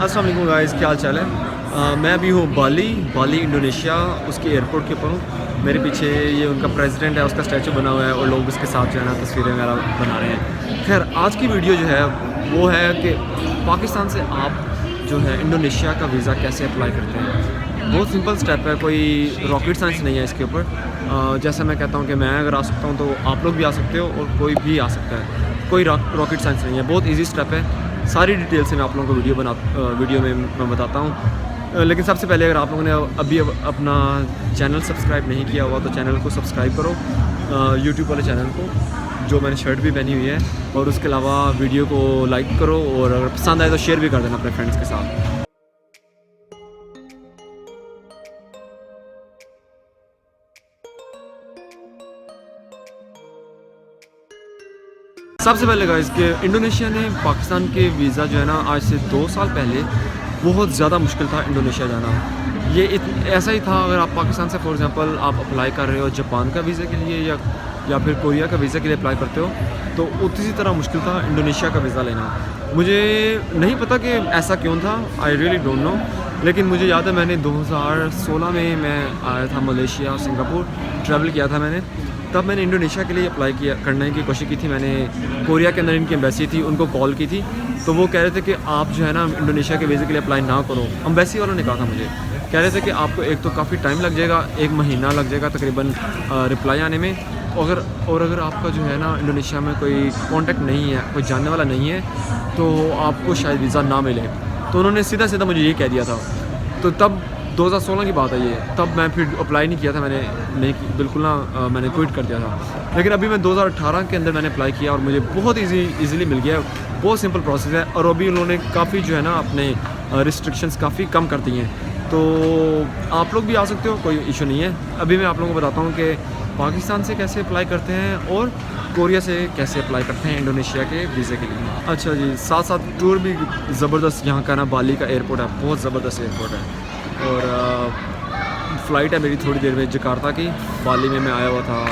अस्सलाम वालेकुम गाइस, क्या हाल चाल है। मैं अभी हूँ बाली इंडोनेशिया, उसके एयरपोर्ट के ऊपर हूँ। मेरे पीछे ये उनका प्रेसिडेंट है, उसका स्टैचू बना हुआ है और लोग उसके साथ जो है ना तस्वीरें वगैरह बना रहे हैं। खैर, आज की वीडियो जो है वो है कि पाकिस्तान से आप जो है इंडोनेशिया का वीज़ा कैसे अप्लाई करते हैं। बहुत सिंपल स्टेप है, कोई रॉकेट साइंस नहीं है इसके ऊपर। जैसे मैं कहता हूँ कि मैं अगर आ सकता हूँ तो आप लोग भी आ सकते हो और कोई भी आ सकता है। कोई रॉकेट साइंस नहीं है, बहुत ईजी स्टेप है। सारी डिटेल से मैं आप लोगों को वीडियो में मैं बताता हूँ। लेकिन सबसे पहले अगर आप लोगों ने अभी अपना चैनल सब्सक्राइब नहीं किया हुआ तो चैनल को सब्सक्राइब करो, यूट्यूब वाले चैनल को, जो मैंने शर्ट भी पहनी हुई है। और उसके अलावा वीडियो को लाइक करो और अगर पसंद आए तो शेयर भी कर देना अपने फ्रेंड्स के साथ। सबसे पहले गाइस कि इंडोनेशिया ने पाकिस्तान के वीज़ा जो है ना, आज से 2 साल पहले बहुत ज़्यादा मुश्किल था इंडोनेशिया जाना। ये ऐसा ही था, अगर आप पाकिस्तान से फॉर एग्ज़ाम्पल आप अप्लाई कर रहे हो जापान का वीज़ा के लिए या फिर कोरिया का वीज़ा के लिए अप्लाई करते हो तो उसी तरह मुश्किल था इंडोनेशिया का वीज़ा लेना। मुझे नहीं पता कि ऐसा क्यों था, आई रियली डोंट नो। लेकिन मुझे याद है मैंने 2016 में मैं आया था मलेशिया, सिंगापुर ट्रैवल किया था मैंने। तब मैंने इंडोनेशिया के लिए अप्लाई करने की कोशिश की थी। मैंने कोरिया के अंदर इनकी एम्बेसी थी, उनको कॉल की थी, तो वो कह रहे थे कि आप जो है ना इंडोनेशिया के वीज़े के लिए अप्लाई ना करो। एम्बेसी वालों ने कहा था मुझे, कह रहे थे कि आपको एक तो काफ़ी टाइम लग जाएगा, 1 महीना लग जाएगा तकरीबन रिप्लाई आने में। और अगर आपका जो है ना इंडोनेशिया में कोई कॉन्टैक्ट नहीं है, कोई जानने वाला नहीं है, तो आपको शायद वीज़ा ना मिले। तो उन्होंने सीधा मुझे ये कह दिया था। तो तब 2016 की बात है ये, तब मैं फिर अप्लाई नहीं किया था, मैंने नहीं बिल्कुल ना, मैंने क्विट कर दिया था। लेकिन अभी मैं 2018 के अंदर मैंने अप्लाई किया और मुझे बहुत ईज़िली मिल गया। बहुत सिंपल प्रोसेस है और अभी उन्होंने काफ़ी जो है ना अपने रिस्ट्रिक्शंस काफ़ी कम कर दी हैं। तो आप लोग भी आ सकते हो, कोई इशू नहीं है। अभी मैं आप लोगों को बताता हूँ कि पाकिस्तान से कैसे अप्लाई करते हैं और कोरिया से कैसे अप्लाई करते हैं इंडोनेशिया के वीज़े के लिए। अच्छा जी, साथ साथ टूर भी ज़बरदस्त यहाँ का ना, बाली का एयरपोर्ट है, बहुत ज़बरदस्त एयरपोर्ट है। और फ़्लाइट है मेरी थोड़ी देर में जकार्ता की। बाली में मैं आया हुआ था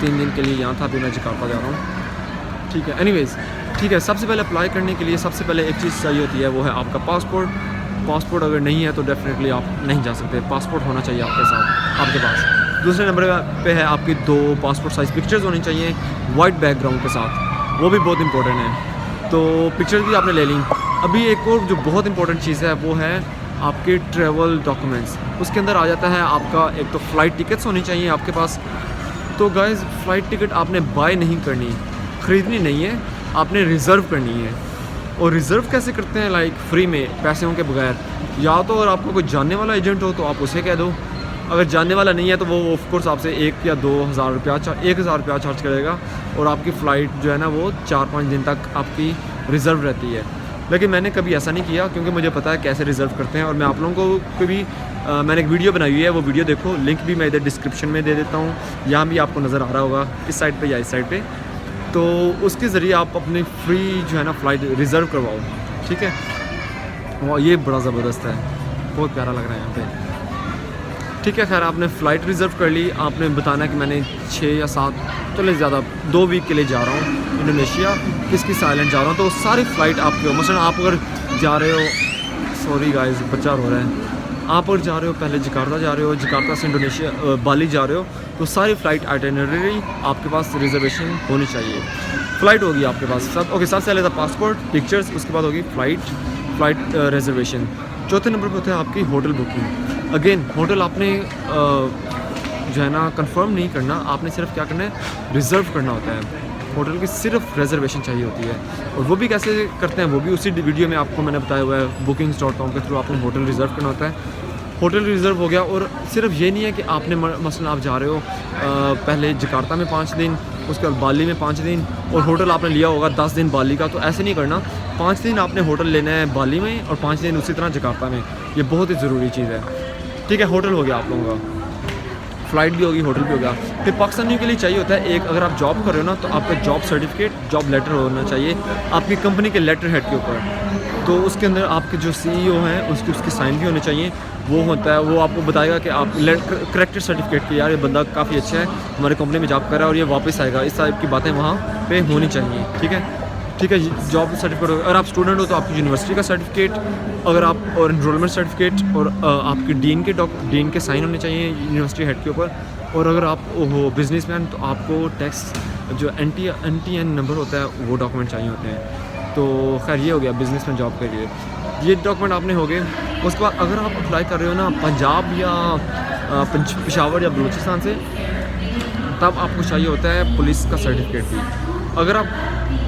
3 दिन के लिए, यहाँ था, अभी मैं जकार्ता जा रहा हूँ। ठीक है, एनीवेज़ ठीक है। सबसे पहले अप्लाई करने के लिए सबसे पहले एक चीज़ चाहिए होती है, वो है आपका पासपोर्ट अगर नहीं है तो डेफिनेटली आप नहीं जा सकते। पासपोर्ट होना चाहिए आपके साथ, आपके पास। दूसरे नंबर पे है आपकी 2 पासपोर्ट साइज़ पिक्चर्स होनी चाहिए वाइट बैकग्राउंड के साथ, वो भी बहुत इंपॉर्टेंट है। तो पिक्चर्स भी आपने ले ली। अभी एक और जो बहुत इंपॉर्टेंट चीज़ है वो है आपके ट्रैवल डॉक्यूमेंट्स। उसके अंदर आ जाता है आपका एक तो फ़्लाइट टिकट्स होनी चाहिए आपके पास। तो गाइज़, फ़्लाइट टिकट आपने बाय नहीं करनी, ख़रीदनी नहीं है, आपने रिज़र्व करनी है। और रिज़र्व कैसे करते हैं? लाइक फ्री में, पैसों के बगैर। या तो अगर आपको कोई जानने वाला एजेंट हो तो आप उसे कह दो, अगर जानने वाला नहीं है तो वो ऑफ कोर्स आपसे 1 या 2 हज़ार रुपया 1 हज़ार रुपया चार्ज करेगा और आपकी फ़्लाइट जो है ना वो 4-5 दिन तक आपकी रिज़र्व रहती है। लेकिन मैंने कभी ऐसा नहीं किया क्योंकि मुझे पता है कैसे रिज़र्व करते हैं। और मैं आप लोगों को भी मैंने एक वीडियो बनाई हुई है, वो वीडियो देखो, लिंक भी मैं इधर डिस्क्रिप्शन में दे देता हूँ, यहाँ भी आपको नज़र आ रहा होगा, इस साइड पे या इस साइड पे। तो उसके ज़रिए आप अपनी फ्री जो है ना फ़्लाइट रिज़र्व करवाओ, ठीक है। वो ये बड़ा ज़बरदस्त है, बहुत प्यारा लग रहा है यहाँ पे। ठीक है, खैर आपने फ़्लाइट रिज़र्व कर ली। आपने बताना कि मैंने 6 या 7, चले ज़्यादा 2 वीक के लिए जा रहा हूँ इंडोनेशिया, किस आइलैंड जा रहा हूँ। तो सारी फ़्लाइट आपकी हो, मसलन आप अगर जा रहे हो, सॉरी गाइस बच्चा रो रहा है, आप अगर जा रहे हो पहले जकार्ता जा रहे हो, जकार्ता से इंडोनेशिया बाली जा रहे हो, तो सारी फ़्लाइट आइटिनरी आपके पास रिजर्वेशन होनी चाहिए। फ़्लाइट होगी आपके पास सब, ओके। सबसे पहले था पासपोर्ट, पिक्चर्स, उसके बाद होगी फ़्लाइट रिजर्वेशन। चौथे नंबर पर होता है आपकी होटल बुकिंग। अगेन होटल आपने जो है ना कंफर्म नहीं करना, आपने सिर्फ क्या करना है, रिज़र्व करना होता है। होटल की सिर्फ रिजर्वेशन चाहिए होती है। और वो भी कैसे करते हैं, वो भी उसी वीडियो में आपको मैंने बताया हुआ है। Bookings.com के थ्रू आपने होटल रिज़र्व करना होता है। होटल रिज़र्व हो गया। और सिर्फ ये नहीं है कि आपने मसलन आप जा रहे हो पहले जकार्ता में 5 दिन, उसके बाद बाली में 5 दिन, और होटल आपने लिया होगा 10 दिन बाली का, तो ऐसे नहीं करना। 5 दिन आपने होटल लेना है बाली में और 5 दिन उसी तरह जकार्ता में। ये बहुत ही ज़रूरी चीज़ है, ठीक है। होटल हो गया आप लोगों का, फ़्लाइट भी होगी, होटल भी होगा। फिर पाकिस्तानियों के लिए चाहिए होता है एक, अगर आप जॉब कर रहे हो ना तो आपका जॉब सर्टिफिकेट, जॉब लेटर होना चाहिए आपकी कंपनी के लेटर हेड के ऊपर। तो उसके अंदर आपके जो CEO हैं उसके साइन भी होने चाहिए। वो होता है, वो आपको बताएगा कि आप करेक्टेड सर्टिफिकेट कि यार ये बंदा काफ़ी अच्छा है, हमारे कंपनी में जॉब कर रहा है और ये वापस आएगा, इस टाइप की बातें वहाँ पे होनी चाहिए, ठीक है। ठीक है, जॉब सर्टिफिकेट होगा। अगर आप स्टूडेंट हो तो आपकी यूनिवर्सिटी का सर्टिफिकेट, अगर आप और इनरोलमेंट सर्टिफिकेट और आपके डीन के साइन होने चाहिए यूनिवर्सिटी हेड के ऊपर। और अगर आप हो बिजनेसमैन तो आपको टैक्स जो NTN नंबर होता है वो डॉक्यूमेंट चाहिए होते हैं। तो खैर ये हो गया बिजनेसमैन जॉब के लिए, ये डॉक्यूमेंट आपने हो गए। उसके बाद अगर आप अप्लाई कर रहे हो ना पंजाब या पेशावर या बलूचिस्तान से, तब आपको चाहिए होता है पुलिस का सर्टिफिकेट भी। अगर आप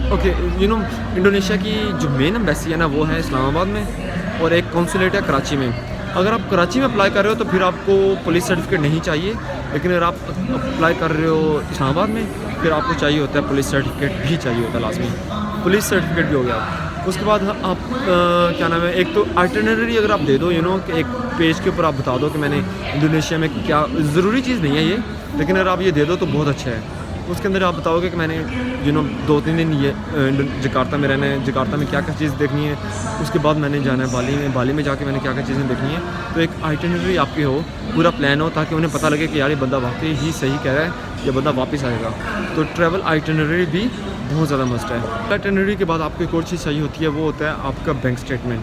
इंडोनेशिया की जो मेन एम्बेसी है ना वो है इस्लामाबाद में, और एक कौंसुलेट है कराची में। अगर आप कराची में अप्लाई कर रहे हो तो फिर आपको पुलिस सर्टिफिकेट नहीं चाहिए, लेकिन अगर आप अप्लाई कर रहे हो इस्लामाबाद में फिर आपको चाहिए होता है पुलिस सर्टिफिकेट भी चाहिए होता है लाजमी। पुलिस सर्टिफिकेट भी हो गया। उसके बाद आप क्या नाम है, एक तो आइटिनरी अगर आप दे दो कि एक पेज के ऊपर आप बता दो कि मैंने इंडोनेशिया में क्या, ज़रूरी चीज़ नहीं है ये, लेकिन अगर आप ये दे दो तो बहुत अच्छा है। उसके अंदर आप बताओगे कि मैंने 2-3 दिन ये जकार्ता में रहना है, जकार्ता में क्या क्या चीज़ देखनी है, उसके बाद मैंने जाना है बाली में जाके मैंने क्या क्या चीज़ें देखनी है। तो एक आइटिनरी आपकी हो, पूरा प्लान हो, ताकि उन्हें पता लगे कि यार ये बंदा वाकई ही सही कह रहा है, ये बंदा वापस आएगा। तो ट्रैवल आइटिनरी भी बहुत ज़्यादा मस्ट है। आइटिनरी के बाद आपको एक और चीज़ चाहिए होती है, वो होता है आपका बैंक स्टेटमेंट।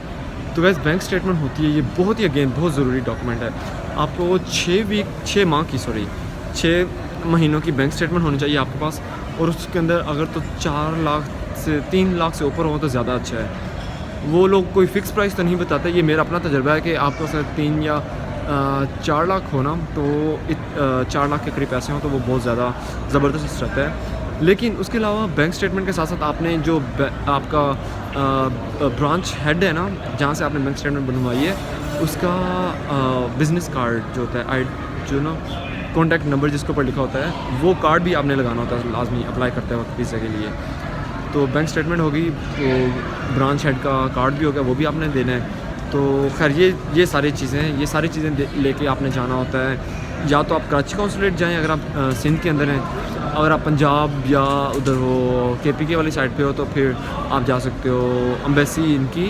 तो वैसे बैंक स्टेटमेंट होती है, ये बहुत ही बहुत ज़रूरी डॉक्यूमेंट है। आपको वो 6 महीनों की बैंक स्टेटमेंट होनी चाहिए आपके पास, और उसके अंदर अगर तो 4 लाख से 3 लाख से ऊपर हो तो ज़्यादा अच्छा है। वो लोग कोई फ़िक्स प्राइस तो नहीं बताते, ये मेरा अपना तजुर्बा है कि आपको सर 3 या 4 लाख हो ना, तो 4 लाख के करीब पैसे हों तो वो बहुत ज़्यादा ज़बरदस्त रहता है। लेकिन उसके अलावा बैंक स्टेटमेंट के साथ साथ आपने जो आपका ब्रांच हेड है ना, जहाँ से आपने बैंक स्टेटमेंट बनवाई है, उसका बिज़नेस कार्ड जो होता है, जो ना कॉन्टैक्ट नंबर जिसके ऊपर लिखा होता है, वो कार्ड भी आपने लगाना होता है लाजमी अप्लाई करते वक्त वीज़ा के लिए। तो बैंक स्टेटमेंट होगी, तो ब्रांच हेड का कार्ड भी हो गया, वो भी आपने देना है। तो खैर ये सारी चीज़ें लेके आपने जाना होता है। या तो आप कराची कौंसुलेट जाएं अगर आप सिंध के अंदर हैं, अगर आप पंजाब या उधर हो KPK वाली साइड पे हो तो फिर आप जा सकते हो एम्बेसी इनकी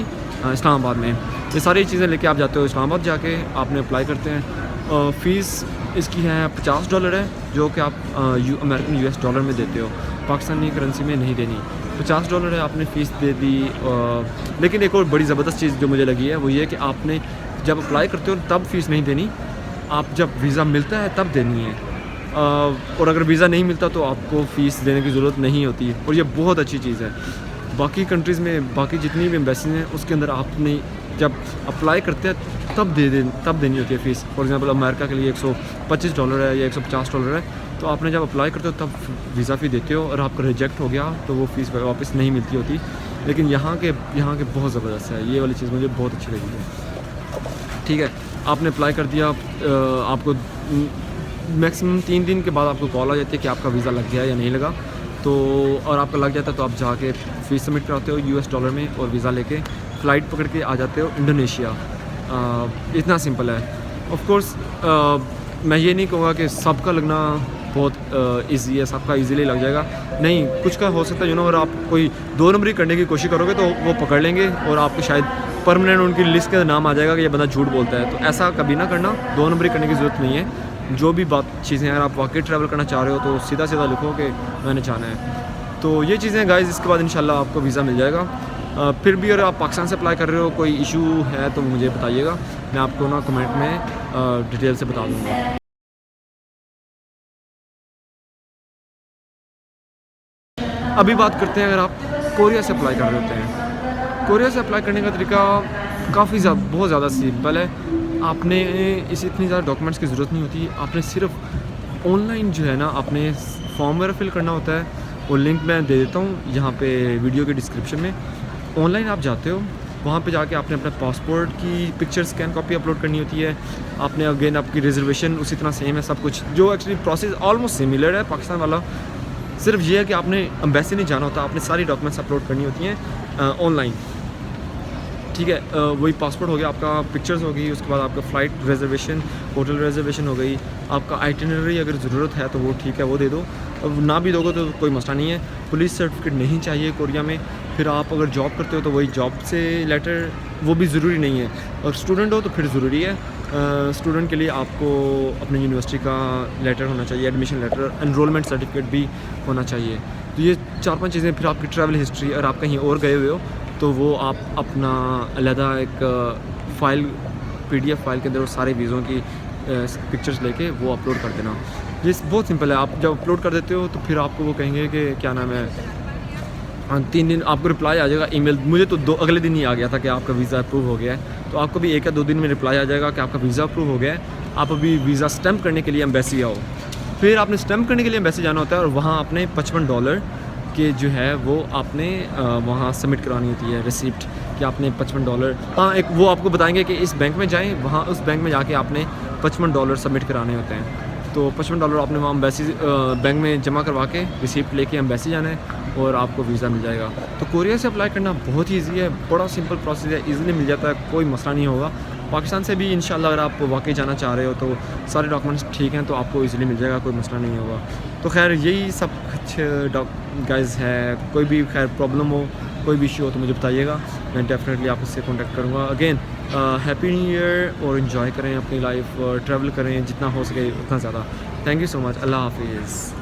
इस्लामाबाद में। ये सारी चीज़ें लेके आप जाते हो, इस्लामाबाद जाके आपने अप्लाई करते हैं। फ़ीस इसकी है $50 है, जो कि आप अमेरिकन US डॉलर में देते हो, पाकिस्तानी करेंसी में नहीं देनी। $50 है, आपने फ़ीस दे दी। लेकिन एक और बड़ी ज़बरदस्त चीज़ जो मुझे लगी है वो ये कि आपने जब अप्लाई करते हो तब फ़ीस नहीं देनी, आप जब वीज़ा मिलता है तब देनी है। और अगर वीज़ा नहीं मिलता तो आपको फ़ीस देने की ज़रूरत नहीं होती, और ये बहुत अच्छी चीज़ है। बाकी कंट्रीज़ में बाकी जितनी भी एम्बेसी हैं उसके अंदर आपने जब अप्लाई करते हैं तब देनी होती है फ़ीस। फॉर एग्जांपल अमेरिका के लिए $125 है या $150 है, तो आपने जब अप्लाई करते हो तब वीज़ा फ़ी देते हो, और आपका रिजेक्ट हो गया तो वो फ़ीस वापस नहीं मिलती होती। लेकिन यहाँ के बहुत ज़बरदस्त है, ये वाली चीज़ मुझे बहुत अच्छी लगी है। ठीक है, आपने अप्लाई कर दिया, आपको मैक्सिमम 3 दिन के बाद आपको कॉल आ जाती है कि आपका वीज़ा लग गया या नहीं लगा। तो और आपका लग जाता है तो आप जाके फ़ीस सबमिट कराते हो US डॉलर में, और वीज़ा लेके फ़्लाइट पकड़ के आ जाते हो इंडोनेशिया। इतना सिंपल है। ऑफ कोर्स मैं ये नहीं कहूँगा कि सबका लगना बहुत इजी है, सबका इजीली लग जाएगा, नहीं, कुछ का हो सकता है अगर आप कोई 2 नंबरी करने की कोशिश करोगे तो वो पकड़ लेंगे और आपको शायद परमानेंट उनकी लिस्ट के नाम आ जाएगा कि ये बंदा झूठ बोलता है। तो ऐसा कभी ना करना, 2 नंबरी करने की ज़रूरत नहीं है। जो भी चीज़ें अगर आप वाकई ट्रैवल करना चाह रहे हो तो सीधा लिखो कि मैंने जाना है। तो ये चीज़ें गाइस, इसके बाद इंशाल्लाह आपको वीज़ा मिल जाएगा। फिर भी अगर आप पाकिस्तान से अप्लाई कर रहे हो, कोई इशू है तो मुझे बताइएगा, मैं आपको ना कमेंट में डिटेल से बता दूँगा। अभी बात करते हैं अगर आप कोरिया से अप्लाई कर रहे होते हैं। कोरिया से अप्लाई करने का तरीका बहुत ज़्यादा सिंपल है। आपने इतनी ज़्यादा डॉक्यूमेंट्स की ज़रूरत नहीं होती, आपने सिर्फ ऑनलाइन जो है ना आपने फॉर्म वगैरह फिल करना होता है। वो लिंक मैं दे देता हूँ यहाँ पे वीडियो के डिस्क्रिप्शन में। ऑनलाइन आप जाते हो, वहाँ पे जाके आपने अपने पासपोर्ट की पिक्चर स्कैन कॉपी अपलोड करनी होती है। आपने अगेन आपकी रिजर्वेशन उसी तरह सेम है, सब कुछ जो एक्चुअली प्रोसेस ऑलमोस्ट सिमिलर है पाकिस्तान वाला। सिर्फ ये है कि आपने एम्बेसी नहीं जाना होता, आपने सारी डॉक्यूमेंट्स अपलोड करनी होती हैं ऑनलाइन। ठीक है, वही पासपोर्ट हो गया आपका, पिक्चर्स हो गई, उसके बाद आपका फ़्लाइट रिजर्वेशन, होटल रिजर्वेशन हो गई, आपका आइटिनरी अगर ज़रूरत है तो वो ठीक है, वो दे दो। अब ना भी दोगे तो कोई मसला नहीं है। पुलिस सर्टिफिकेट नहीं चाहिए कोरिया में। फिर आप अगर जॉब करते हो तो वही जॉब से लेटर, वो भी ज़रूरी नहीं है। और स्टूडेंट हो तो फिर ज़रूरी है। स्टूडेंट के लिए आपको अपनी यूनिवर्सिटी का लेटर होना चाहिए, एडमिशन लेटर, एनरोलमेंट सर्टिफिकेट भी होना चाहिए। तो ये 4-5 चीज़ें, फिर आपकी ट्रैवल हिस्ट्री, अगर आप कहीं और गए हुए हो तो वो आप अपना अलहदा एक फ़ाइल, PDF फाइल के अंदर वो सारे वीज़ों की पिक्चर्स लेके वो अपलोड कर देना। ये बहुत सिंपल है। आप जब अपलोड कर देते हो तो फिर आपको वो कहेंगे कि क्या नाम है, 3 दिन आपको रिप्लाई आ जाएगा ईमेल। मुझे तो अगले दिन ही आ गया था कि आपका वीज़ा अप्रूव हो गया है। तो आपको भी 1 या 2 दिन में रिप्लाई आ जाएगा कि आपका वीज़ा अप्रूव हो गया है। आप अभी वीज़ा स्टैम्प करने के लिए एम्बेसी आओ। फिर आपने स्टैम्प करने के लिए एम्बेसी जाना होता है और वहाँ आपने $55 के जो है वो आपने वहाँ सबमिट करानी होती है रिसिप्ट कि आपने $55। हाँ, एक वो आपको बताएंगे कि इस बैंक में जाएँ, वहाँ उस बैंक में जाके आपने $55 सबमिट कराने होते हैं। तो $55 आपने वहाँ एम्बेसी बैंक में जमा करवा के रिसिप्ट लेके एम्बेसी जाना है और आपको वीज़ा मिल जाएगा। तो कोरिया से अप्लाई करना बहुत ही ईजी है, बड़ा सिंपल प्रोसेस है, ईज़िली मिल जाता है, कोई मसला नहीं होगा। पाकिस्तान से भी इंशाल्लाह अगर आप वाकई जाना चाह रहे हो तो सारे डॉक्यूमेंट्स ठीक हैं तो आपको ईज़िली मिल जाएगा, कोई मसला नहीं होगा। तो खैर यही सब कुछ गाइज़ है। कोई भी खैर प्रॉब्लम हो, कोई भी इशू हो तो मुझे बताइएगा, मैं डेफिनेटली आपसे कॉन्टैक्ट करूँगा। अगेन हैप्पी न्यू ईयर और इन्जॉय करें अपनी लाइफ, ट्रैवल करें जितना हो सके उतना ज़्यादा। Thank you so much. अल्लाह हाफिज़।